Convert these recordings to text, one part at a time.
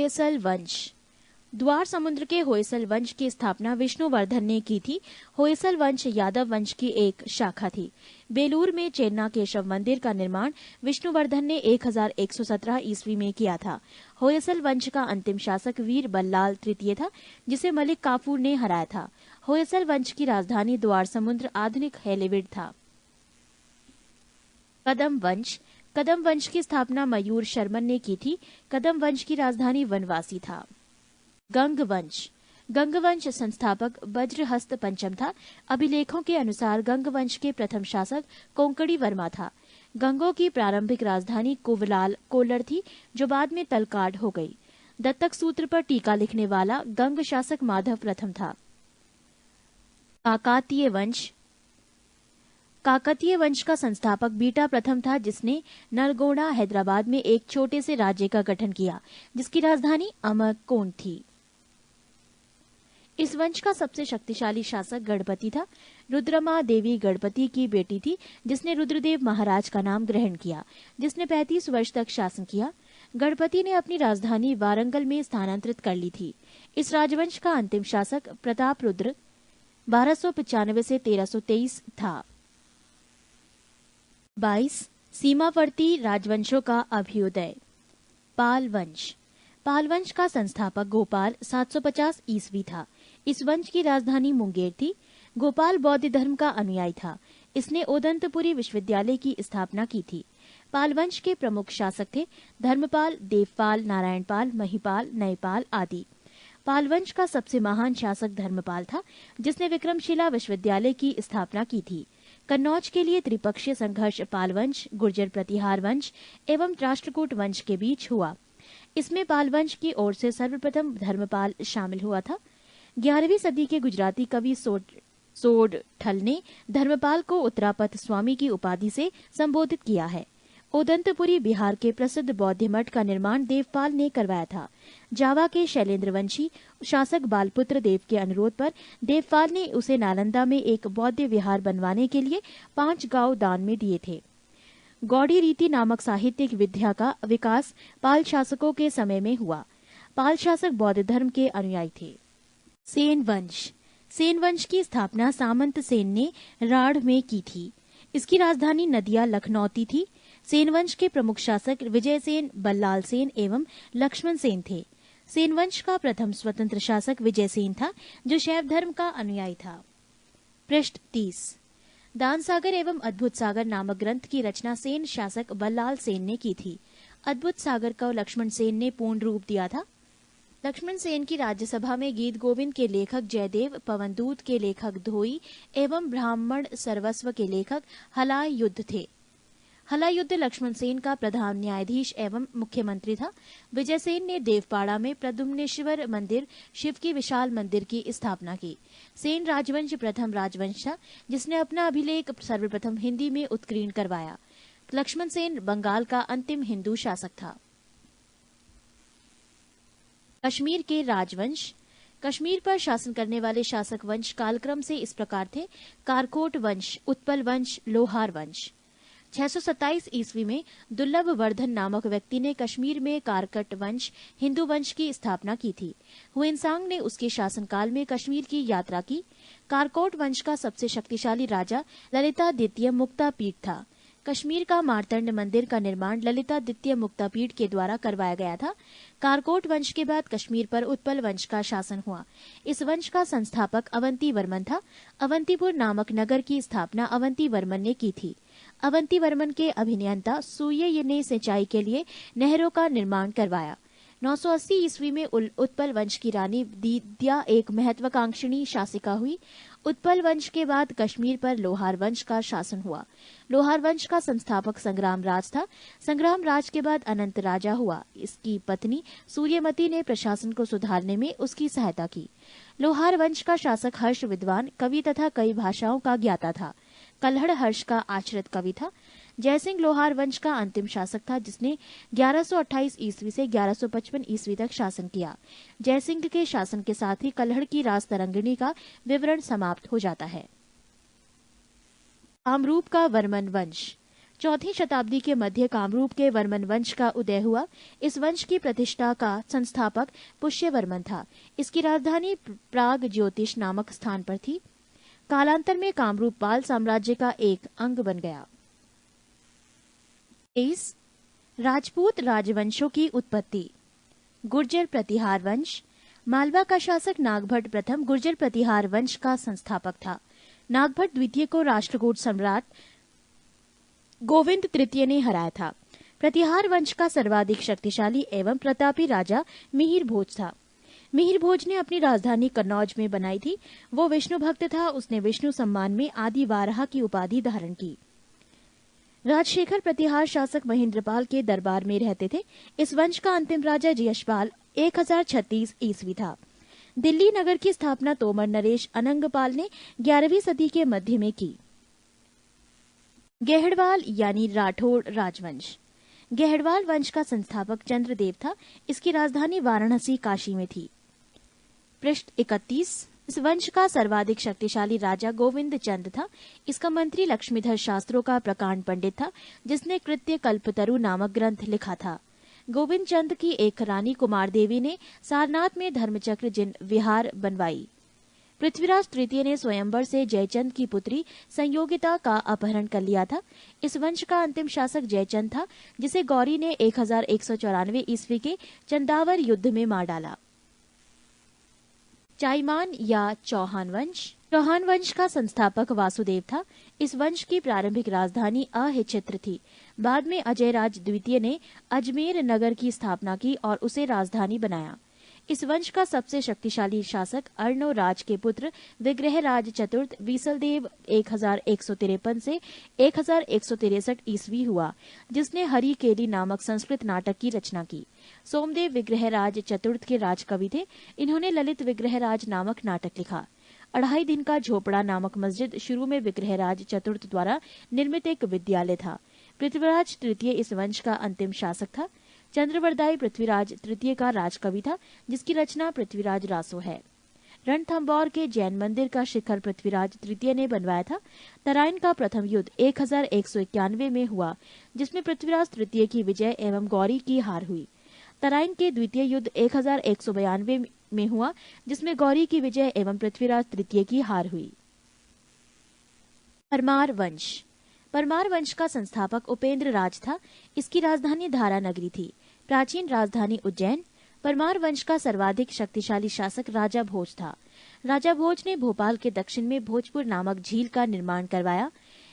होयसल वंश। द्वार समुद्र के होयसल वंश की स्थापना विष्णुवर्धन ने की थी। होयसल वंश यादव वंश की एक शाखा थी। बेलूर में चेन्ना केशव मंदिर का निर्माण विष्णुवर्धन ने 1117 ईस्वी में किया था। होयसल वंश का अंतिम शासक वीर बल्लाल तृतीय था, जिसे मलिक काफूर ने हराया था। होयसल वंश की राजधानी द्वार समुद्र आधुनिक हेलेविड था। कदम वंश। कदम वंश की स्थापना मयूर शर्मन ने की थी। कदम वंश की राजधानी वनवासी था। गंग वंश। गंग वंश संस्थापक वज्रहस्त पंचम था। अभिलेखों के अनुसार गंग वंश के प्रथम शासक कोंकणी वर्मा था। गंगों की प्रारंभिक राजधानी कुवलाल कोल्लर थी, जो बाद में तलकाड हो गई। दत्तक सूत्र पर टीका लिखने वाला गंग शासक माधव प्रथम था। काकातीय वंश। काकतीय वंश का संस्थापक बीटा प्रथम था, जिसने नलगोंडा हैदराबाद में एक छोटे से राज्य का गठन किया, जिसकी राजधानी अमरकोंड थी। इस वंश का सबसे शक्तिशाली शासक गणपति था। रुद्रमा देवी गणपति की बेटी थी, जिसने रुद्रदेव महाराज का नाम ग्रहण किया, जिसने 35 वर्ष तक शासन किया। गणपति ने अपनी राजधानी वारंगल में स्थानांतरित कर ली थी। इस राजवंश का अंतिम शासक प्रताप रुद्र 1295 से 1323 था। 22 सीमावर्ती राजवंशों का अभ्युदय। पाल वंश। पाल वंश का संस्थापक गोपाल 750 ईस्वी था। इस वंश की राजधानी मुंगेर थी। गोपाल बौद्ध धर्म का अनुयायी था। इसने ओदंतपुरी विश्वविद्यालय की स्थापना की थी। पाल वंश के प्रमुख शासक थे धर्मपाल, देवपाल, नारायणपाल, महिपाल, नयपाल आदि। पाल वंश का सबसे महान शासक धर्मपाल था, जिसने विक्रमशिला विश्वविद्यालय की स्थापना की थी। कन्नौज के लिए त्रिपक्षीय संघर्ष पाल वंश, गुर्जर प्रतिहार वंश एवं राष्ट्रकूट वंश के बीच हुआ। इसमें पाल वंश की ओर से सर्वप्रथम धर्मपाल शामिल हुआ था। 11वीं सदी के गुजराती कवि सोडठल ने धर्मपाल को उत्तरापथ स्वामी की उपाधि से संबोधित किया है। ओदंतपुरी बिहार के प्रसिद्ध बौद्ध मठ का निर्माण देवपाल ने करवाया था। जावा के शैलेंद्रवंशी शासक बालपुत्र देव के अनुरोध पर देवपाल ने उसे नालंदा में एक बौद्ध विहार बनवाने के लिए 5 गांव दान में दिए थे। गौड़ी रीति नामक साहित्यिक विद्या का विकास पाल शासकों के समय में हुआ। पाल शासक बौद्ध धर्म के अनुयायी थे। सेन वंश। सेन वंश की स्थापना सामंत सेन ने राढ़ में की थी। इसकी राजधानी नदिया लखनौती थी। सेन वंश के प्रमुख शासक विजय सेन, बल्लाल सेन एवं लक्ष्मण सेन थे। सेन वंश का प्रथम स्वतंत्र शासक विजय सेन था, जो शैव धर्म का अनुयायी था। पृष्ठ 30। दान सागर एवं अद्भुत सागर नामक ग्रंथ की रचना सेन शासक बल्लाल सेन ने की थी। अद्भुत सागर को लक्ष्मण सेन ने पूर्ण रूप दिया था। लक्ष्मण सेन की राज्यसभा में गीत गोविंद के लेखक जयदेव, पवनदूत के लेखक धोई एवं ब्राह्मण सर्वस्व के लेखक हलाय युद्ध थे। हलाय युद्ध लक्ष्मण सेन का प्रधान न्यायाधीश एवं मुख्यमंत्री था। विजय सेन ने देवपाड़ा में प्रद्युम्नेश्वर मंदिर, शिव की विशाल मंदिर की स्थापना की। सेन राजवंश प्रथम राजवंश था, जिसने अपना अभिलेख सर्वप्रथम हिंदी में उत्कीर्ण करवाया। लक्ष्मण सेन बंगाल का अंतिम हिंदू शासक था। कश्मीर के राजवंश। कश्मीर पर शासन करने वाले शासक वंश कालक्रम से इस प्रकार थे: कारकोट वंश, उत्पल वंश, लोहार वंश। 627 ईस्वी में दुर्लभ वर्धन नामक व्यक्ति ने कश्मीर में कारकट वंश, हिंदू वंश की स्थापना की थी। हुएनसांग ने उसके शासनकाल में कश्मीर की यात्रा की। कारकोट वंश का सबसे शक्तिशाली राजा ललितादित्य मुक्तापीड था। कश्मीर का मार्तंड मंदिर का निर्माण ललितादित्य मुक्तापीड के द्वारा करवाया गया था। कारकोट वंश के बाद कश्मीर पर उत्पल वंश का शासन हुआ। इस वंश का संस्थापक अवंती वर्मन था। अवंतीपुर नामक नगर की स्थापना अवंती वर्मन ने की थी। अवंती वर्मन के अभियंता सूर्य ने सिंचाई के लिए नहरों का निर्माण करवाया। 980 ईस्वी में उत्पल वंश की रानी दीदिया एक महत्वाकांक्षी शासिका हुई। उत्पल वंश के बाद कश्मीर पर लोहार वंश का शासन हुआ। लोहार वंश का संस्थापक संग्राम राज था। संग्राम राज के बाद अनंत राजा हुआ। इसकी पत्नी सूर्यमती ने प्रशासन को सुधारने में उसकी सहायता की। लोहार वंश का शासक हर्ष विद्वान, कवि तथा कई भाषाओं का ज्ञाता था। कल्हड़ हर्ष का आश्रित कवि था। जयसिंह लोहार वंश का अंतिम शासक था, जिसने 1128 ईस्वी से 1155 ईस्वी तक शासन किया। जयसिंह के शासन के साथ ही कल्हड़ की राज तरंगिणी का विवरण समाप्त हो जाता है। कामरूप का वर्मन वंश। चौथी शताब्दी के मध्य कामरूप के वर्मन वंश का उदय हुआ। इस वंश की प्रतिष्ठा का संस्थापक पुष्यवर्मन था। इसकी राजधानी प्राग ज्योतिष नामक स्थान पर थी। कालांतर में कामरूप पाल साम्राज्य का एक अंग बन गया। 23 राजपूत राजवंशों की उत्पत्ति। गुर्जर प्रतिहार वंश। मालवा का शासक नागभट्ट प्रथम गुर्जर प्रतिहार वंश का संस्थापक था। नागभट्ट द्वितीय को राष्ट्रकूट सम्राट गोविंद तृतीय ने हराया था। प्रतिहार वंश का सर्वाधिक शक्तिशाली एवं प्रतापी राजा मिहिर भोज था। मिहिर भोज ने अपनी राजधानी कन्नौज में बनाई थी। वो विष्णु भक्त था। उसने विष्णु सम्मान में आदि वाराह की उपाधि धारण की। राजशेखर प्रतिहार शासक महेंद्रपाल के दरबार में रहते थे। इस वंश का अंतिम राजा यशपाल 1036 ईस्वी था। दिल्ली नगर की स्थापना तोमर नरेश अनंगपाल ने 11वीं सदी के मध्य में की। गेहड़वाल यानी राठौड़ राजवंश। गेहड़वाल वंश का संस्थापक चंद्रदेव था। इसकी राजधानी वाराणसी काशी में थी। पृष्ठ 31। इस वंश का सर्वाधिक शक्तिशाली राजा गोविंद चंद था। इसका मंत्री लक्ष्मीधर शास्त्रों का प्रकांड पंडित था, जिसने कृत्य कल्पतरु नामक ग्रंथ लिखा था। गोविंद चंद की एक रानी कुमार देवी ने सारनाथ में धर्मचक्र जिन विहार बनवाई। पृथ्वीराज तृतीय ने स्वयंवर से जयचंद की पुत्री संयोगिता का अपहरण कर लिया था। इस वंश का अंतिम शासक जयचंद था, जिसे गौरी ने 1194 ईस्वी के चंदावर युद्ध में मार डाला। चाईमान या चौहान वंश। चौहान वंश का संस्थापक वासुदेव था। इस वंश की प्रारंभिक राजधानी अहिच्छत्र थी। बाद में अजयराज द्वितीय ने अजमेर नगर की स्थापना की और उसे राजधानी बनाया। इस वंश का सबसे शक्तिशाली शासक अर्णोराज के पुत्र विग्रहराज चतुर्थ बीसलदेव 1153 से 1163 ईस्वी हुआ, जिसने हरि केली नामक संस्कृत नाटक की रचना की। सोमदेव विग्रहराज चतुर्थ के राजकवि थे। इन्होंने ललित विग्रहराज नामक नाटक लिखा। 2.5 दिन का झोपड़ा नामक मस्जिद शुरू में विग्रहराज चतुर्थ द्वारा निर्मित एक विद्यालय था। पृथ्वीराज तृतीय इस वंश का अंतिम शासक था। चंद्रवरदाई पृथ्वीराज तृतीय का राजकवि था, जिसकी रचना पृथ्वीराज रासो है। रणथंभौर के जैन मंदिर का शिखर पृथ्वीराज तृतीय ने बनवाया था। तराइन का प्रथम युद्ध 1191 में हुआ, जिसमें पृथ्वीराज तृतीय की विजय एवं गौरी की हार हुई। तराइन के द्वितीय युद्ध 1192 में हुआ, जिसमें गौरी की विजय एवं पृथ्वीराज तृतीय की हार हुई। परमार वंश। परमार वंश का संस्थापक उपेंद्र राज था। इसकी राजधानी धारा नगरी थी। प्राचीन राजधानी उज्जैन। परमार वंश का सर्वाधिक शक्तिशाली शासक राजा भोज था। राजा भोज ने भोपाल के दक्षिण में भोजपुर नामक झील का निर्माण करवाया।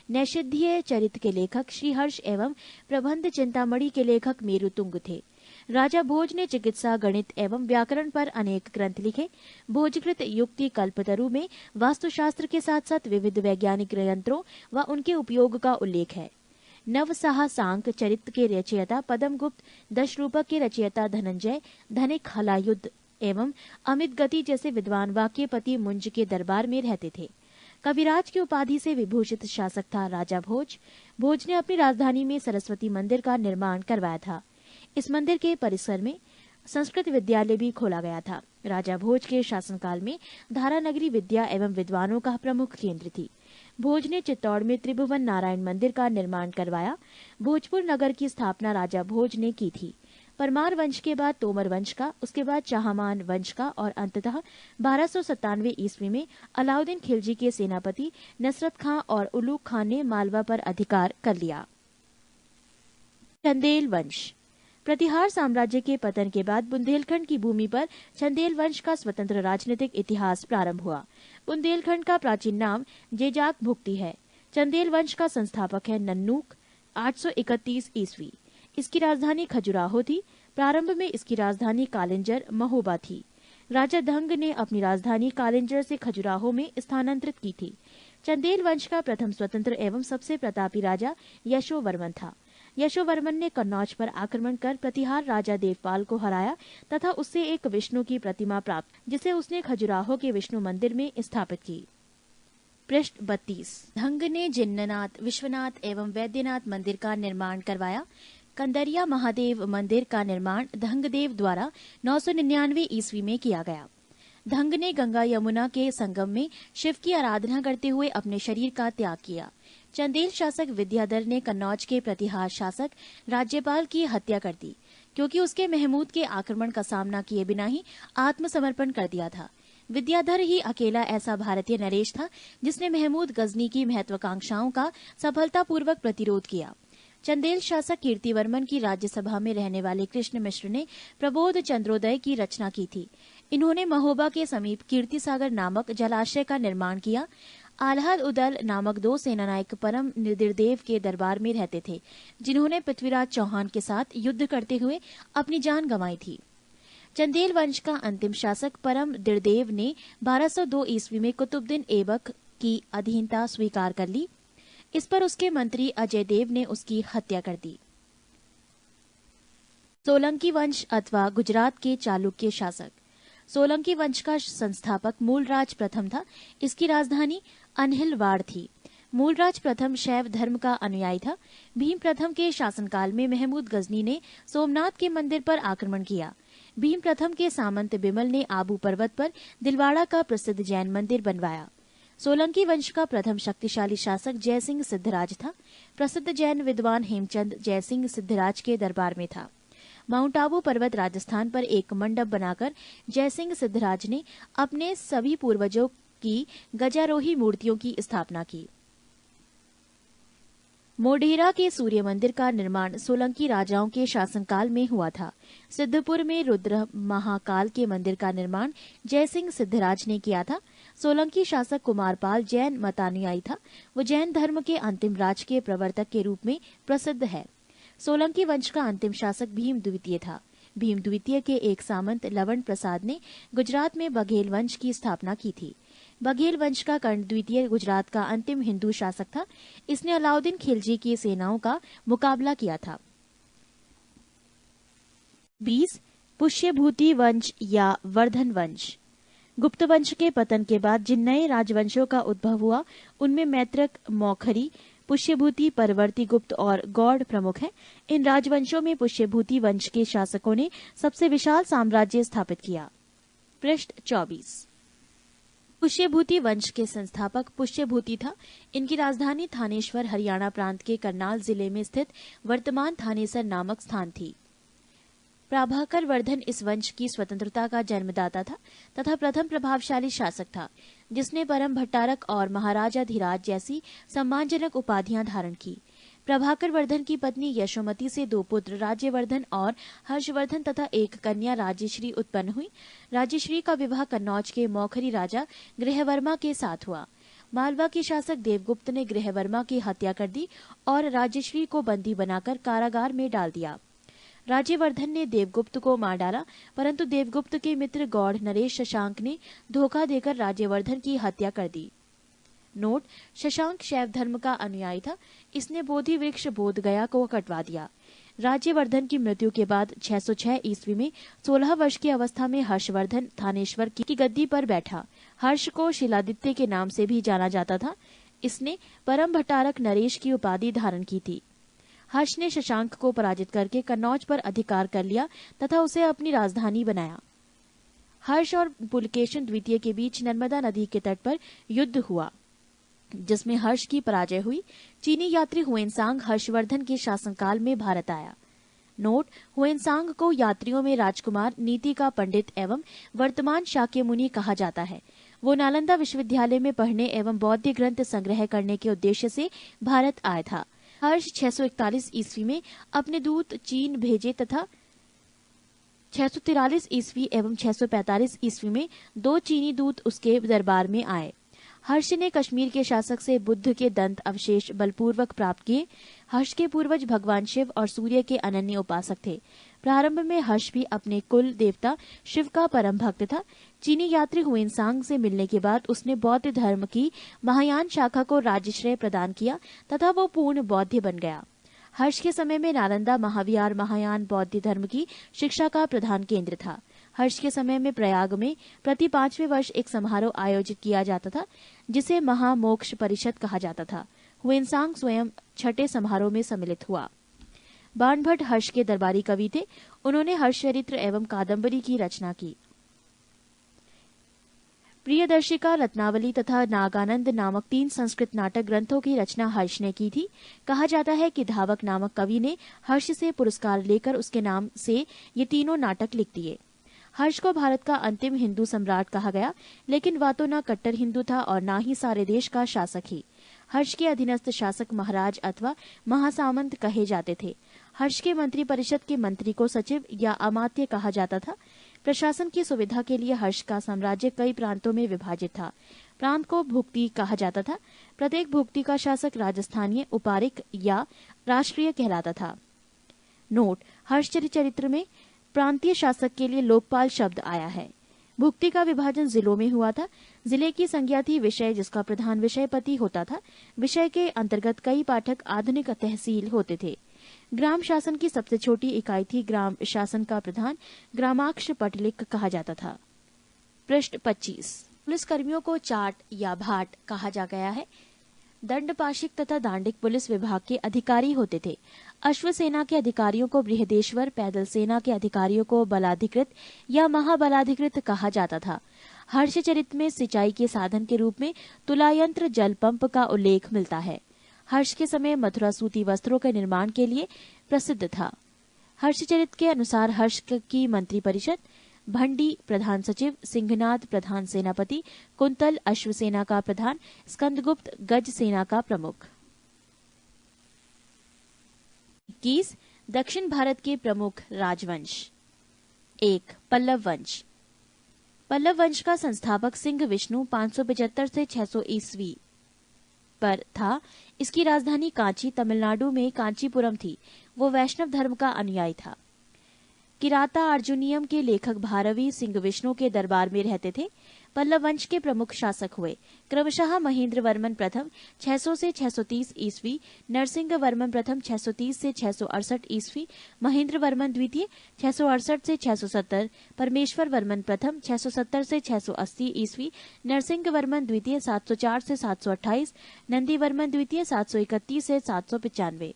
नैषधीय चरित्र के लेखक श्रीहर्ष एवं प्रबंध चिंतामणि के लेखक मेरुतुंग थे। राजा भोज ने चिकित्सा, गणित एवं व्याकरण पर अनेक ग्रंथ लिखे। भोजकृत युक्ति कल्पतरु में वास्तुशास्त्र के साथ साथ विविध वैज्ञानिक यंत्रों व उनके उपयोग का उल्लेख है। नवसाह सांक चरित्र के रचयिता पद्मगुप्त, दशरूपक के रचयिता धनंजय, धनिक हलायुद्ध एवं अमित गति जैसे विद्वान वाक्यपति मुंज के दरबार में रहते थे। कविराज की उपाधि से विभूषित शासक था राजा भोज। भोज ने अपनी राजधानी में सरस्वती मंदिर का निर्माण करवाया था। इस मंदिर के परिसर में संस्कृत विद्यालय भी खोला गया था। राजा भोज के शासनकाल में धारा नगरी विद्या एवं विद्वानों का प्रमुख केंद्र थी। भोज ने चित्तौड़ में त्रिभुवन नारायण मंदिर का निर्माण करवाया। भोजपुर नगर की स्थापना राजा भोज ने की थी। परमार वंश के बाद तोमर वंश का, उसके बाद चाहमान वंश का और अंततः 1297 ईस्वी में अलाउद्दीन खिलजी के सेनापति नसरत खां और उलूग खान ने मालवा पर अधिकार कर लिया। चंदेल वंश। प्रतिहार साम्राज्य के पतन के बाद बुंदेलखंड की भूमि पर चंदेल वंश का स्वतंत्र राजनीतिक इतिहास प्रारंभ हुआ। बुंदेलखंड का प्राचीन नाम जेजाक भुक्ति है। चंदेल वंश का संस्थापक है नन्नूक 831 ईस्वी। इसकी राजधानी खजुराहो थी। प्रारंभ में इसकी राजधानी कालिंजर महोबा थी। राजा धंग ने अपनी राजधानी कालिंजर से खजुराहो में स्थानांतरित की थी। चंदेल वंश का प्रथम स्वतंत्र एवं सबसे प्रतापी राजा यशोवर्मन था। यशोवर्मन ने कन्नौज पर आक्रमण कर प्रतिहार राजा देवपाल को हराया तथा उससे एक विष्णु की प्रतिमा प्राप्त, जिसे उसने खजुराहो के विष्णु मंदिर में स्थापित की। पृष्ठ 32। धंग ने जिन्ननाथ, विश्वनाथ एवं वैद्यनाथ मंदिर का निर्माण करवाया। कंदरिया महादेव मंदिर का निर्माण धंगदेव द्वारा 999 ईस्वी में किया गया। धंग ने गंगा यमुना के संगम में शिव की आराधना करते हुए अपने शरीर का त्याग किया। चंदेल शासक विद्याधर ने कन्नौज के प्रतिहार शासक राज्यपाल की हत्या कर दी, क्योंकि उसके महमूद के आक्रमण का सामना किए बिना ही आत्मसमर्पण कर दिया था। विद्याधर ही अकेला ऐसा भारतीय नरेश था जिसने महमूद गजनी की महत्वाकांक्षाओं का सफलतापूर्वक प्रतिरोध किया। चंदेल शासक कीर्तिवर्मन की राज्यसभा में रहने वाले कृष्ण मिश्र ने प्रबोध चंद्रोदय की रचना की थी। इन्होंने महोबा के समीप कीर्तिसागर नामक जलाशय का निर्माण किया। आल्हाद उदल नामक 2 सेनानायक परम निर्देव के दरबार में रहते थे, जिन्होंने पृथ्वीराज चौहान के साथ युद्ध करते हुए अपनी जान गंवाई थी। चंदेल वंश का अंतिम शासक परम निर्देव ने 1202 ईस्वी में कुतुबुद्दीन ऐबक की अधीनता स्वीकार कर ली। इस पर उसके मंत्री अजय देव ने उसकी हत्या कर दी। सोलंकी वंश अथवा गुजरात के चालुक्य शासक। सोलंकी वंश का संस्थापक मूलराज प्रथम था। इसकी राजधानी अनहिलवाड़ थी। मूलराज प्रथम शैव धर्म का अनुयायी था। भीम प्रथम के शासनकाल में महमूद गजनी ने सोमनाथ के मंदिर पर आक्रमण किया। भीम प्रथम के सामंत बिमल ने आबू पर्वत पर दिलवाड़ा का प्रसिद्ध जैन मंदिर बनवाया। सोलंकी वंश का प्रथम शक्तिशाली शासक जयसिंह सिद्धराज था। प्रसिद्ध जैन विद्वान हेमचंद जयसिंह सिद्धराज के दरबार में था। माउंट आबू पर्वत राजस्थान पर एक मंडप बनाकर जयसिंह सिद्धराज ने अपने सभी पूर्वजों की गजारोही मूर्तियों की स्थापना की। मोढेरा के सूर्य मंदिर का निर्माण सोलंकी राजाओं के शासनकाल में हुआ था। सिद्धपुर में रुद्र महाकाल के मंदिर का निर्माण जयसिंह सिद्धराज ने किया था। सोलंकी शासक कुमारपाल जैन मतानुयायी था। वो जैन धर्म के अंतिम राज के प्रवर्तक के रूप में प्रसिद्ध है। सोलंकी वंश का अंतिम शासक भीम द्वितीय था। भीम द्वितीय के एक सामंत लवण प्रसाद ने गुजरात में बघेल वंश की स्थापना की थी। बघेल वंश का कर्ण द्वितीय गुजरात का अंतिम हिंदू शासक था। इसने अलाउद्दीन खिलजी की सेनाओं का मुकाबला किया था। 20 पुष्यभूति वंश या वर्धन वंश। गुप्त वंश के पतन के बाद जिन नए राजवंशों का उद्भव हुआ उनमें मैत्रक, मौखरी, पुष्यभूति, परवर्ती गुप्त और गौड़ प्रमुख हैं। इन राजवंशों में पुष्यभूति वंश के शासकों ने सबसे विशाल साम्राज्य स्थापित किया। पृष्ठ 24। पुष्यभूति वंश के संस्थापक पुष्यभूति था। इनकी राजधानी थानेश्वर हरियाणा प्रांत के करनाल जिले में स्थित वर्तमान थानेसर नामक स्थान थी। प्रभाकर वर्धन इस वंश की स्वतंत्रता का जन्मदाता था तथा प्रथम प्रभावशाली शासक था, जिसने परम भट्टारक और महाराजा धीराज जैसी सम्मानजनक उपाधियां धारण की। प्रभाकर वर्धन की पत्नी यशोमती से 2 पुत्र राज्यवर्धन और हर्षवर्धन तथा एक कन्या राज्यश्री उत्पन्न हुई। राज्यश्री का विवाह कन्नौज के मौखरी राजा गृहवर्मा के साथ हुआ। मालवा के शासक देवगुप्त ने गृहवर्मा की हत्या कर दी और राज्यश्री को बंदी बनाकर कारागार में डाल दिया। राज्यवर्धन ने देवगुप्त को मार डाला, परंतु देवगुप्त के मित्र गौड़ नरेश शशांक ने धोखा देकर राज्यवर्धन की हत्या कर दी। नोट: शशांक शैव धर्म का अनुयायी था। इसने बोधि वृक्ष बोध गया को कटवा दिया। राज्यवर्धन की मृत्यु के बाद 606 ईस्वी में 16 वर्ष की अवस्था में हर्षवर्धन थानेश्वर की गद्दी पर बैठा। हर्ष को शिलादित्य के नाम से भी जाना जाता था। इसने परम भट्टारक नरेश की उपाधि धारण की थी। हर्ष ने शशांक को पराजित करके कन्नौज पर अधिकार कर लिया तथा उसे अपनी राजधानी बनाया। हर्ष और पुलकेशन द्वितीय के बीच नर्मदा नदी के तट पर युद्ध हुआ, जिसमें हर्ष की पराजय हुई। चीनी यात्री हुएनसांग हर्षवर्धन के शासनकाल में भारत आया। नोट: हुएनसांग को यात्रियों में राजकुमार, नीति का पंडित एवं वर्तमान शाक्य मुनि कहा जाता है। वो नालंदा विश्वविद्यालय में पढ़ने एवं बौद्ध ग्रंथ संग्रह करने के उद्देश्य से भारत आया था। हर्ष 641 ईस्वी में अपने दूत चीन भेजे तथा 643 ईस्वी एवं 645 ईस्वी में 2 चीनी दूत उसके दरबार में आए। हर्ष ने कश्मीर के शासक से बुद्ध के दंत अवशेष बलपूर्वक प्राप्त किए। हर्ष के पूर्वज भगवान शिव और सूर्य के अनन्य उपासक थे। प्रारंभ में हर्ष भी अपने कुल देवता शिव का परम भक्त था। चीनी यात्री हुएनसांग से मिलने के बाद उसने बौद्ध धर्म की महायान शाखा को राज्यश्रेय प्रदान किया तथा वो पूर्ण बौद्ध बन गया। हर्ष के समय में नालंदा महाविहार महायान बौद्ध धर्म की शिक्षा का प्रधान केंद्र था। हर्ष के समय में प्रयाग में प्रति 5वें वर्ष एक समारोह आयोजित किया जाता था, जिसे महामोक्ष परिषद कहा जाता था। हुएनसांग स्वयं छठे समारोह में सम्मिलित हुआ। बाणभट्ट हर्ष के दरबारी कवि थे। उन्होंने हर्ष चरित्र एवं कादम्बरी की रचना की। प्रियदर्शिका, रत्नावली तथा नागानंद नामक 3 संस्कृत नाटक ग्रंथों की रचना हर्ष ने की थी। कहा जाता है कि धावक नामक कवि ने हर्ष से पुरस्कार लेकर उसके नाम से ये तीनों नाटक लिख दिए। हर्ष को भारत का अंतिम हिंदू सम्राट कहा गया, लेकिन वह तो न कट्टर हिंदू था और न ही सारे देश का शासक ही। हर्ष के अधीनस्थ शासक महाराज अथवा महासामंत कहे जाते थे। हर्ष के मंत्री परिषद के मंत्री को सचिव या अमात्य कहा जाता था। प्रशासन की सुविधा के लिए हर्ष का साम्राज्य कई प्रांतों में विभाजित था। प्रांत को भुक्ति कहा जाता था। प्रत्येक भुक्ति का शासक राजस्थानीय, उपारिक या राष्ट्रीय कहलाता था। नोट: हर्षचरित चरित्र में प्रांतीय शासक के लिए लोकपाल शब्द आया है। भुक्ति का विभाजन जिलों में हुआ था। जिले की संज्ञा थी विषय, जिसका प्रधान विषयपति होता था। विषय के अंतर्गत कई पाठक आधुनिक तहसील होते थे। ग्राम शासन की सबसे छोटी इकाई थी ग्राम शासन का प्रधान ग्रामाक्ष पटलिक कहा जाता था। पृष्ठ 25। पुलिस कर्मियों को चाट या भाट कहा जा गया है। दंडपाशिक तथा दांडिक पुलिस विभाग के अधिकारी होते थे। अश्व सेना के अधिकारियों को बृहदेश्वर, पैदल सेना के अधिकारियों को बलाधिकृत या महाबलाधिकृत कहा जाता था। हर्षचरित में सिंचाई के साधन के रूप में तुलायंत्र जल पंप का उल्लेख मिलता है। हर्ष के समय मथुरा सूती वस्त्रों के निर्माण के लिए प्रसिद्ध था। हर्षचरित के अनुसार हर्ष की मंत्री परिषद: भंडी प्रधान सचिव, सिंहनाद प्रधान सेनापति, कुंतल अश्वसेना का प्रधान, स्कंदगुप्त गज सेना का प्रमुख। 21. दक्षिण भारत के प्रमुख राजवंश। 1. पल्लव वंश। पल्लव वंश का संस्थापक सिंह विष्णु 575 से 600 ईस्वी पर था। इसकी राजधानी कांची, तमिलनाडु में कांचीपुरम थी। वो वैष्णव धर्म का अनुयायी था। किराता अर्जुनियम के लेखक भारवी सिंह विष्णु के दरबार में रहते थे। पल्लव वंश के प्रमुख शासक हुए क्रमशः महेंद्र वर्मन प्रथम 600 से 630 ईस्वी, नरसिंह वर्मन प्रथम 630 से 668 ईस्वी, महेंद्र वर्मन द्वितीय 668 से 670, परमेश्वर वर्मन प्रथम 670 से 680 ईस्वी, नरसिंह वर्मन द्वितीय 704 से 728, नंदी वर्मन द्वितीय 731 से 795।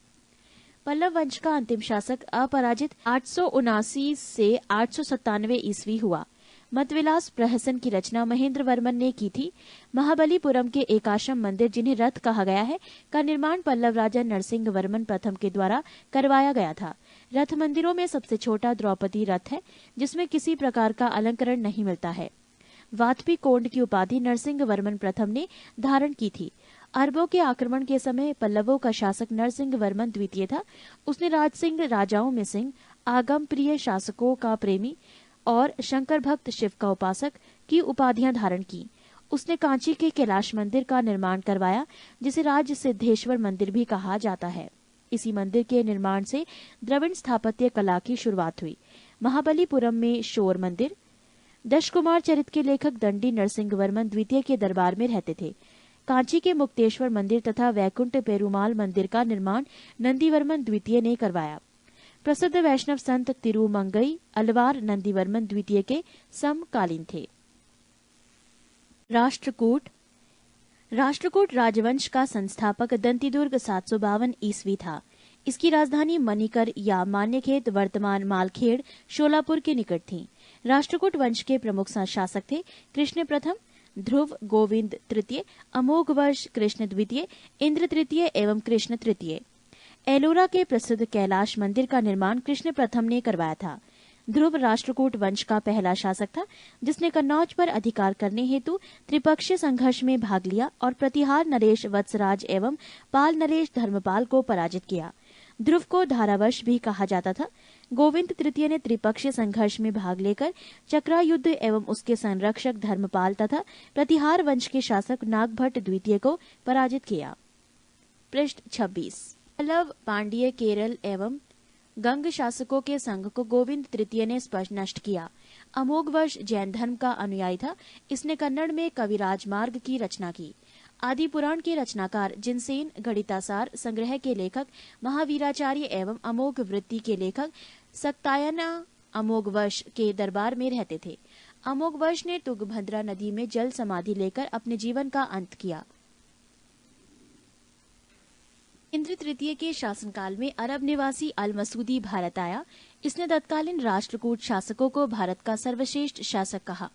पल्लव वंश का अंतिम शासक अपराजित 879 से 897 ईस्वी हुआ। मतविलास प्रहसन की रचना महेंद्र वर्मन ने की थी। महाबलीपुरम के एकाश्रम मंदिर, जिन्हें रथ कहा गया है, का निर्माण पल्लव राजा नरसिंह वर्मन प्रथम के द्वारा करवाया गया था। रथ मंदिरों में सबसे छोटा द्रौपदी रथ है, जिसमें किसी प्रकार का अलंकरण नहीं मिलता है। वात्पी कोंड की उपाधि नरसिंह वर्मन प्रथम ने धारण की थी। अरबों के आक्रमण के समय पल्लवों का शासक नरसिंह वर्मन द्वितीय था। उसने राजसिंह राजाओं में सिंह, आगम प्रिय शासकों का प्रेमी और शंकर भक्त, शिव का उपासक की उपाधियां धारण की। उसने कांची के कैलाश मंदिर का निर्माण करवाया, जिसे राज सिद्धेश्वर मंदिर भी कहा जाता है। इसी मंदिर के निर्माण से द्रविड़ स्थापत्य कला की शुरुआत हुई। महाबलीपुरम में शोर मंदिर। दशकुमार चरित के लेखक दंडी नरसिंह वर्मन द्वितीय के दरबार में रहते थे। कांची के मुक्तेश्वर मंदिर तथा वैकुंठ पेरुमाल मंदिर का निर्माण नंदीवर्मन द्वितीय ने करवाया। प्रसिद्ध वैष्णव संत तिरुमंगई अलवार नंदीवर्मन द्वितीय के समकालीन थे। राष्ट्रकूट। राष्ट्रकूट राजवंश का संस्थापक दंतीदुर्ग 752 ईस्वी था। इसकी राजधानी मणिकर या मान्यखेत, वर्तमान मालखेड़, शोलापुर के निकट थी। राष्ट्रकूट वंश के प्रमुख शासक थे कृष्ण प्रथम, ध्रुव गोविंद तृतीय, अमोघ वर्ष कृष्ण द्वितीय, इंद्र तृतीय एवं कृष्ण तृतीय। एलोरा के प्रसिद्ध कैलाश मंदिर का निर्माण कृष्ण प्रथम ने करवाया था। ध्रुव राष्ट्रकूट वंश का पहला शासक था, जिसने कन्नौज पर अधिकार करने हेतु त्रिपक्षीय संघर्ष में भाग लिया और प्रतिहार नरेश वत्सराज एवं पाल नरेश धर्मपाल को पराजित किया। ध्रुव को धारावश भी कहा जाता था। गोविंद तृतीय ने त्रिपक्षीय संघर्ष में भाग लेकर चक्रायुद्ध एवं उसके संरक्षक धर्मपाल तथा प्रतिहार वंश के शासक नागभट्ट द्वितीय को पराजित किया। पृष्ठ 26। पल्लव, पांड्य, केरल एवं गंग शासकों के संघ को गोविंद तृतीय ने स्पष्ट नष्ट किया। अमोघ वर्ष जैन धर्म का अनुयायी था। इसने कन्नड़ में कविराज मार्ग की रचना की। आदि पुराण के रचनाकार जिनसेन, गणितासार संग्रह के लेखक महावीराचार्य एवं अमोघ वृत्ति के लेखक सक्तायना अमोघ वर्ष के दरबार में रहते थे। अमोघ वर्ष ने तुंगभद्रा नदी में जल समाधि लेकर अपने जीवन का अंत किया। इंद्र तृतीय के शासनकाल में अरब निवासी अल मसूदी भारत आया। इसने तत्कालीन राष्ट्रकूट शासकों को भारत का सर्वश्रेष्ठ शासक कहा।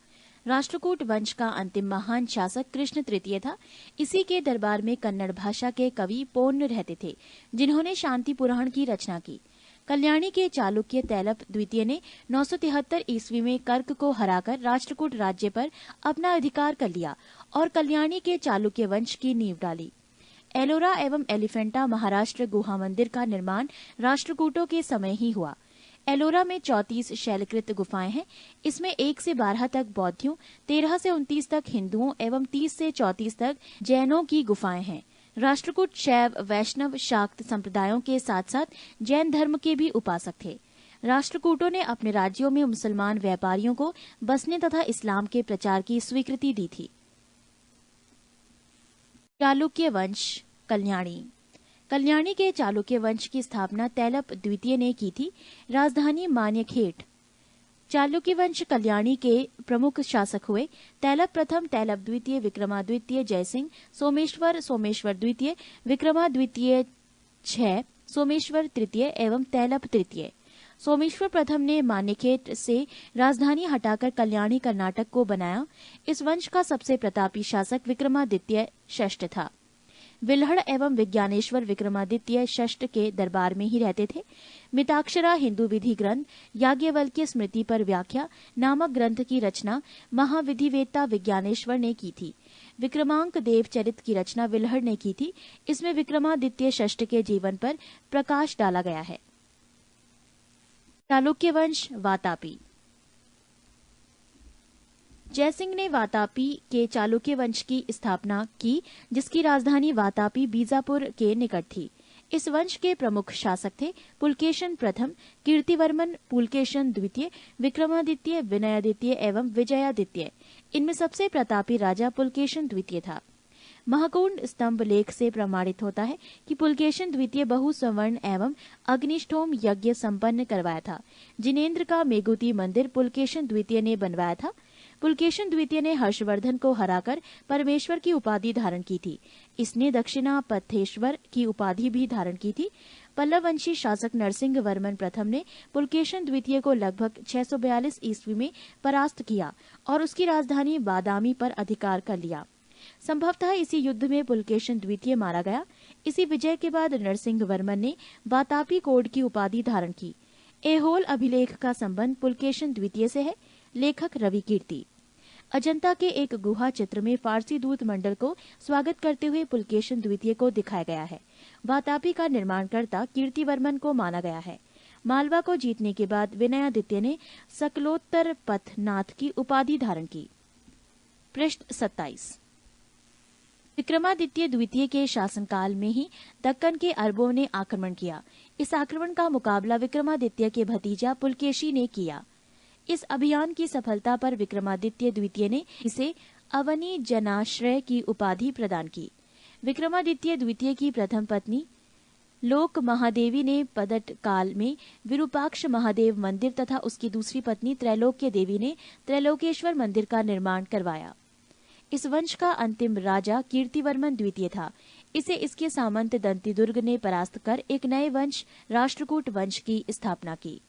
राष्ट्रकूट वंश का अंतिम महान शासक कृष्ण तृतीय था। इसी के दरबार में कन्नड़ भाषा के कवि पोन्न रहते थे, जिन्होंने शांति पुराण की रचना की। कल्याणी के चालुक्य तैलप द्वितीय ने 973 ईस्वी में कर्क को हराकर राष्ट्रकूट राज्य पर अपना अधिकार कर लिया और कल्याणी के चालुक्य वंश की नींव डाली। एलोरा एवं एलिफेंटा महाराष्ट्र गुहा मंदिर का निर्माण राष्ट्रकूटों के समय ही हुआ। एलोरा में 34 शैलकृत गुफाएं हैं। इसमें 1 से 12 तक बौद्धों, 13 से 29 तक हिंदुओं एवं 30 से 34 तक जैनों की गुफाएं हैं। राष्ट्रकूट शैव, वैष्णव, शाक्त संप्रदायों के साथ साथ जैन धर्म के भी उपासक थे। राष्ट्रकूटों ने अपने राज्यों में मुसलमान व्यापारियों को बसने तथा इस्लाम के प्रचार की स्वीकृति दी थी। चालुक्य वंश, कल्याणी। कल्याणी के चालुक्य वंश की स्थापना तैलप द्वितीय ने की थी। राजधानी मान्यखेट। चालुक्य वंश कल्याणी के प्रमुख शासक हुए तैलप प्रथम, तैलप द्वितीय, विक्रमाद्वितीय, जयसिंह, सोमेश्वर, सोमेश्वर द्वितीय, विक्रमाद्वितीय 6, सोमेश्वर तृतीय एवं तैलप तृतीय। सोमेश्वर प्रथम ने मान्यखेट से राजधानी हटाकर कल्याणी कर्नाटक को बनाया। इस वंश का सबसे प्रतापी शासक विक्रमादित्य षष्ठ था। विल्हड़ एवं विज्ञानेश्वर विक्रमादित्य षष्ठ के दरबार में ही रहते थे। मिताक्षरा हिंदू विधि ग्रंथ याज्ञवल्क्य स्मृति पर व्याख्या नामक ग्रंथ की रचना महाविधिवेत्ता विज्ञानेश्वर ने की थी। विक्रमांक देव चरित की रचना विल्हड़ ने की थी। इसमें विक्रमादित्य षष्ठ के जीवन पर प्रकाश डाला गया है। चालुक्य वंश, वातापी। जयसिंह ने वातापी के चालुक्य वंश की स्थापना की, जिसकी राजधानी वातापी बीजापुर के निकट थी। इस वंश के प्रमुख शासक थे पुलकेशन प्रथम, कीर्तिवर्मन, पुलकेशन द्वितीय, विक्रमादित्य, विनयादित्य एवं विजयादित्य। इनमें सबसे प्रतापी राजा पुलकेशन द्वितीय था। महाकुंड स्तंभ लेख से प्रमाणित होता है कि पुलकेशन द्वितीय बहु सवर्ण एवं अग्निष्ठोम यज्ञ संपन्न करवाया था। जिनेन्द्र का मेघुती मंदिर पुलकेशन द्वितीय ने बनवाया था। पुलकेशन द्वितीय ने हर्षवर्धन को हराकर परमेश्वर की उपाधि धारण की थी। इसने दक्षिणा पथेश्वर की उपाधि भी धारण की थी। पल्लववंशी शासक नरसिंह वर्मन प्रथम ने पुलकेशन द्वितीय को लगभग 642 ईस्वी में परास्त किया और उसकी राजधानी बादामी पर अधिकार कर लिया। संभवतः इसी युद्ध में पुलकेशन द्वितीय मारा गया। इसी विजय के बाद नरसिंह वर्मन ने वातापी कोड की उपाधि धारण की। ऐहोल अभिलेख का संबंध पुलकेशन द्वितीय से है। लेखक रवि कीर्ति। अजंता के एक गुहा चित्र में फारसी दूत मंडल को स्वागत करते हुए पुलकेशन द्वितीय को दिखाया गया है। वातापी का निर्माणकर्ता कीर्तिवर्मन को माना गया है। मालवा को जीतने के बाद विनयादित्य ने सकलोत्तर पथनाथ की उपाधि धारण की। पृष्ठ 27। विक्रमादित्य द्वितीय के शासनकाल में ही दक्कन के अरबों ने आक्रमण किया। इस आक्रमण का मुकाबला विक्रमादित्य के भतीजा पुलकेशी ने किया। इस अभियान की सफलता पर विक्रमादित्य द्वितीय ने इसे अवनी जनाश्रय की उपाधि प्रदान की। विक्रमादित्य द्वितीय की प्रथम पत्नी लोक महादेवी ने पदट काल में विरूपाक्ष महादेव मंदिर तथा उसकी दूसरी पत्नी त्रैलोक्य देवी ने त्रैलोकेश्वर मंदिर का निर्माण करवाया। इस वंश का अंतिम राजा कीर्तिवर्मन द्वितीय था। इसे इसके सामंत दंतिदुर्ग ने परास्त कर एक नए वंश राष्ट्रकूट वंश की स्थापना की।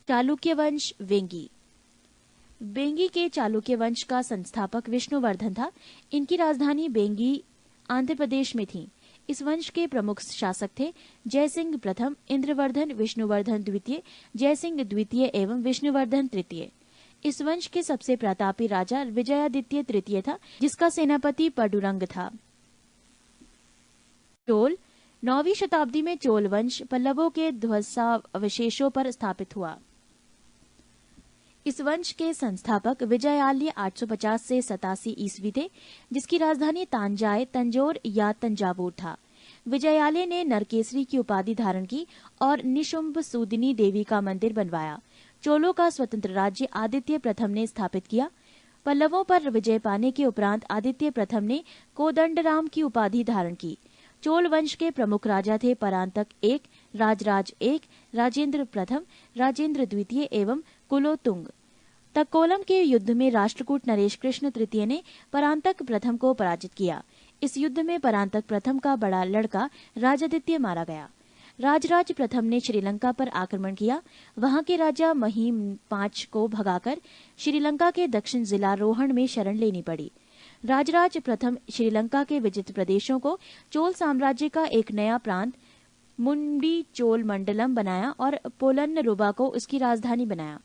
चालुक्य वंश, वेंगी। बेंगी के चालुक्य वंश का संस्थापक विष्णुवर्धन था। इनकी राजधानी बेंगी आंध्र प्रदेश में थी। इस वंश के प्रमुख शासक थे जयसिंह प्रथम, इंद्रवर्धन, विष्णुवर्धन द्वितीय, जयसिंह द्वितीय एवं विष्णुवर्धन तृतीय। इस वंश के सबसे प्रतापी राजा विजयादित्य तृतीय था, जिसका सेनापति पडुरंग था। चोल। 9वीं शताब्दी में चोल वंश पल्लवों के ध्वंसावशेषों पर स्थापित हुआ। इस वंश के संस्थापक विजयालय 850 से 87 ईस्वी थे, जिसकी राजधानी तांजाय, तंजौर या तंजावुर था। विजयालय ने नरकेसरी की उपाधि धारण की और निशुंभ सूदिनी देवी का मंदिर बनवाया। चोलों का स्वतंत्र राज्य आदित्य प्रथम ने स्थापित किया। पल्लवों पर विजय पाने के उपरांत आदित्य प्रथम ने कोदंडराम की उपाधि धारण की। चोल वंश के प्रमुख राजा थे परांतक 1, राजराज 1, राजेंद्र प्रथम, राजेंद्र द्वितीय एवं कुलोतुंग। तक्कोलम के युद्ध में राष्ट्रकूट नरेश कृष्ण तृतीय ने परांतक प्रथम को पराजित किया। इस युद्ध में परांतक प्रथम का बड़ा लड़का राजादित्य मारा गया। राजराज प्रथम ने श्रीलंका पर आक्रमण किया। वहां के राजा महिम पांच को भगाकर श्रीलंका के दक्षिण जिला रोहण में शरण लेनी पड़ी। राजराज प्रथम श्रीलंका के विजित प्रदेशों को चोल साम्राज्य का एक नया प्रांत मुंडी चोल मंडलम बनाया और पोलन्नरुवा को उसकी राजधानी बनाया।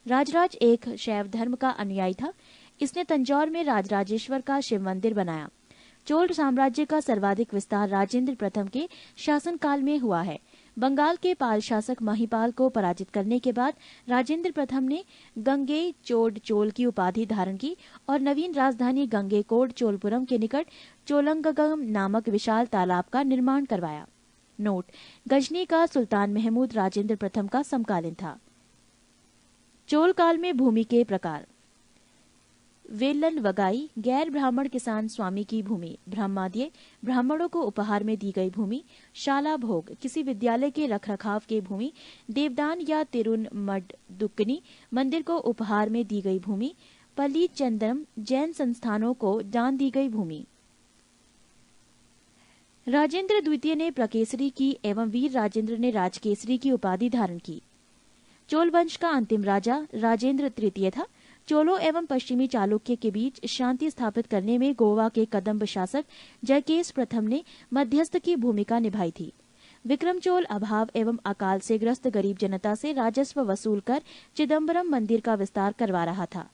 राजराज एक शैव धर्म का अनुयायी था। इसने तंजौर में राजराजेश्वर का शिव मंदिर बनाया। चोल साम्राज्य का सर्वाधिक विस्तार राजेंद्र प्रथम के शासनकाल में हुआ है। बंगाल के पाल शासक महिपाल को पराजित करने के बाद राजेंद्र प्रथम ने गंगेचोड चोल की उपाधि धारण की और नवीन राजधानी गंगेकोड चोलपुरम के निकट चोलंगगम नामक विशाल तालाब का निर्माण करवाया। नोट: गजनी का सुल्तान महमूद राजेंद्र प्रथम का समकालीन था। चोल काल में भूमि के प्रकार: वेलन वगाई, गैर ब्राह्मण किसान स्वामी की भूमि। ब्रह्माद्य, ब्राह्मणों को उपहार में दी गई भूमि। शाला भोग, किसी विद्यालय के रखरखाव की भूमि। देवदान या तिरुन मडदुक्कनी, मंदिर को उपहार में दी गई भूमि। पली चंदम, जैन संस्थानों को दान दी गई भूमि। राजेंद्र द्वितीय ने प्रकेसरी की एवं वीर राजेंद्र ने राजकेसरी की उपाधि धारण की। चोल वंश का अंतिम राजा राजेंद्र तृतीय था। चोलों एवं पश्चिमी चालुक्य के बीच शांति स्थापित करने में गोवा के कदम्ब शासक जयकेस प्रथम ने मध्यस्थ की भूमिका निभाई थी। विक्रम चोल अभाव एवं अकाल से ग्रस्त गरीब जनता से राजस्व वसूल कर चिदम्बरम मंदिर का विस्तार करवा रहा था।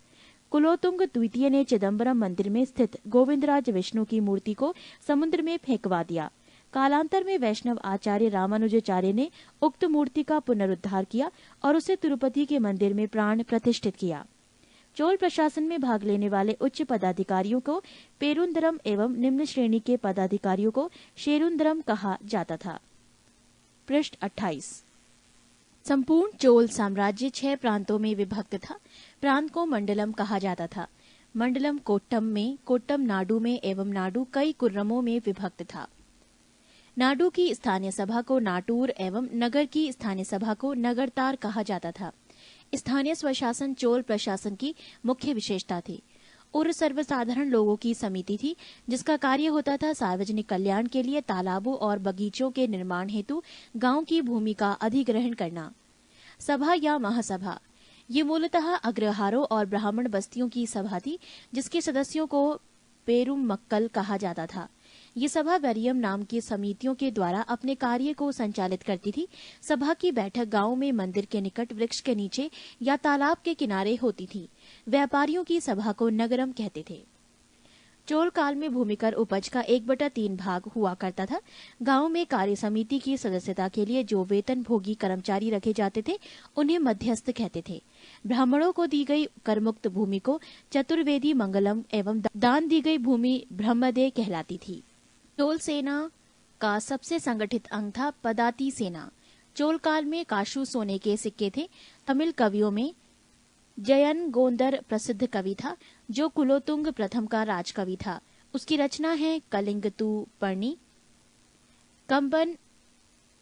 कुलोतुंग द्वितीय ने चिदम्बरम मंदिर में स्थित गोविंदराज विष्णु की मूर्ति को समुद्र में फेंकवा दिया। कालांतर में वैष्णव आचार्य रामानुजाचार्य ने उक्त मूर्ति का पुनरुद्धार किया और उसे तिरुपति के मंदिर में प्राण प्रतिष्ठित किया। चोल प्रशासन में भाग लेने वाले उच्च पदाधिकारियों को पेरुंदरम एवं निम्न श्रेणी के पदाधिकारियों को शेरुंदरम कहा जाता था। पृष्ठ 28। संपूर्ण चोल साम्राज्य 6 प्रांतों में विभक्त था। प्रांत को मंडलम कहा जाता था। मंडलम कोट्टम में, कोट्टम नाडु में एवं नाडु कई कुर्रमों में विभक्त था। नाडु की स्थानीय सभा को नाटूर एवं नगर की स्थानीय सभा को नगरतार कहा जाता था। स्थानीय स्वशासन चोल प्रशासन की मुख्य विशेषता थी। उर सर्वसाधारण लोगों की समिति थी जिसका कार्य होता था सार्वजनिक कल्याण के लिए तालाबों और बगीचों के निर्माण हेतु गांव की भूमि का अधिग्रहण करना। सभा या महासभा, ये मूलतः अग्रहारों और ब्राह्मण बस्तियों की सभा थी जिसके सदस्यों को पेरुम मक्कल कहा जाता था। ये सभा वरियम नाम की समितियों के द्वारा अपने कार्य को संचालित करती थी। सभा की बैठक गांव में मंदिर के निकट वृक्ष के नीचे या तालाब के किनारे होती थी। व्यापारियों की सभा को नगरम कहते थे। चोल काल में भूमिकर उपज का 1/3 भाग हुआ करता था। गांव में कार्य समिति की सदस्यता के लिए जो वेतन भोगी कर्मचारी रखे जाते थे उन्हें मध्यस्थ कहते थे। ब्राह्मणों को दी गई करमुक्त भूमि को चतुर्वेदी मंगलम एवं दान दी गई भूमि ब्रह्मदेय कहलाती थी। चोल सेना का सबसे संगठित अंग था पदाती सेना। चोल काल में काशू सोने के सिक्के थे। तमिल कवियों में जयन गोंदर प्रसिद्ध कवि था जो कुलोतुंग प्रथम का राजकवि था। उसकी रचना है कलिंगतु पर्णी, कंबन,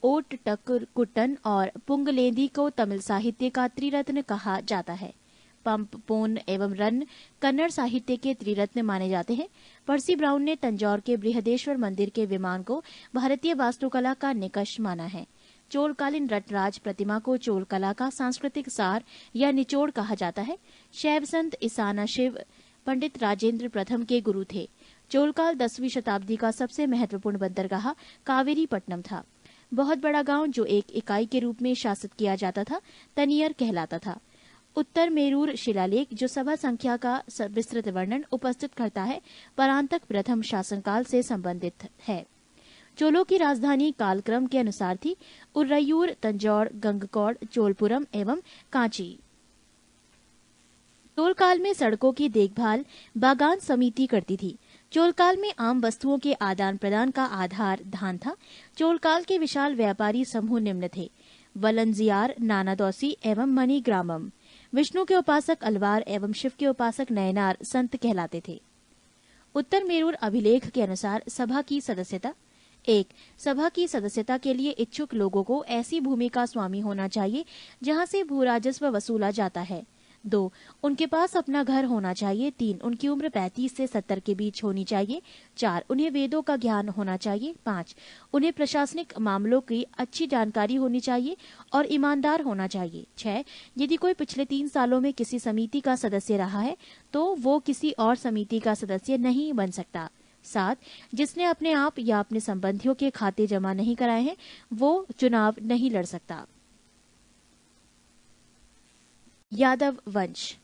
ओट टकुटन और पुंगलेंदी को तमिल साहित्य का त्रिरत्न कहा जाता है। पंप, पोन एवं रन कन्नड़ साहित्य के त्रिरत्न माने जाते हैं। पर्सी ब्राउन ने तंजौर के बृहदेश्वर मंदिर के विमान को भारतीय वास्तुकला का निकष माना है। चोलकालीन रटराज प्रतिमा को चोल कला का सांस्कृतिक सार या निचोड़ कहा जाता है। शैव संत ईसाना शिव पंडित राजेंद्र प्रथम के गुरु थे। चोलकाल 10वीं शताब्दी का सबसे महत्वपूर्ण बंदरगाह कावेरीपट्टनम था। बहुत बड़ा गांव जो एक इकाई के रूप में शासित किया जाता था तनियर कहलाता था। उत्तर मेरूर शिलालेख जो सभा संख्या का विस्तृत वर्णन उपस्थित करता है परांतक प्रथम शासनकाल से संबंधित है। चोलों की राजधानी कालक्रम के अनुसार थी उर्रयूर, तंजौर, गंगकौड़, चोलपुरम एवं कांची। चोलकाल में सड़कों की देखभाल बागान समिति करती थी। चोलकाल में आम वस्तुओं के आदान प्रदान का आधार धान था। चोलकाल के विशाल व्यापारी समूह निम्न थे: वलंजियार, नानादौसी एवं मणिग्रामम। विष्णु के उपासक अलवार एवं शिव के उपासक नयनार संत कहलाते थे। उत्तर मेरूर अभिलेख के अनुसार सभा की सदस्यता: 1. सभा की सदस्यता के लिए इच्छुक लोगों को ऐसी भूमि का स्वामी होना चाहिए जहां से भूराजस्व वसूला जाता है। 2. उनके पास अपना घर होना चाहिए। 3. उनकी उम्र 35 से 70 के बीच होनी चाहिए। 4. उन्हें वेदों का ज्ञान होना चाहिए। 5. उन्हें प्रशासनिक मामलों की अच्छी जानकारी होनी चाहिए और ईमानदार होना चाहिए। 6. यदि कोई पिछले 3 सालों में किसी समिति का सदस्य रहा है तो वो किसी और समिति का सदस्य नहीं बन सकता। 7. जिसने अपने आप या अपने संबंधियों के खाते जमा नहीं कराए हैं वो चुनाव नहीं लड़ सकता। यादव वंश।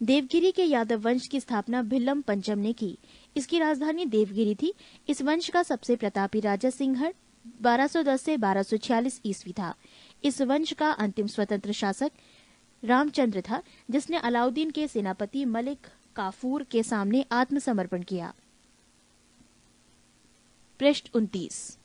देवगिरी के यादव वंश की स्थापना भिल्लम पंचम ने की। इसकी राजधानी देवगिरी थी। इस वंश का सबसे प्रतापी राजा सिंहर 1210 से 1246 ईस्वी था। इस वंश का अंतिम स्वतंत्र शासक रामचंद्र था, जिसने अलाउद्दीन के सेनापति मलिक काफूर के सामने आत्मसमर्पण किया। पृष्ठ 29।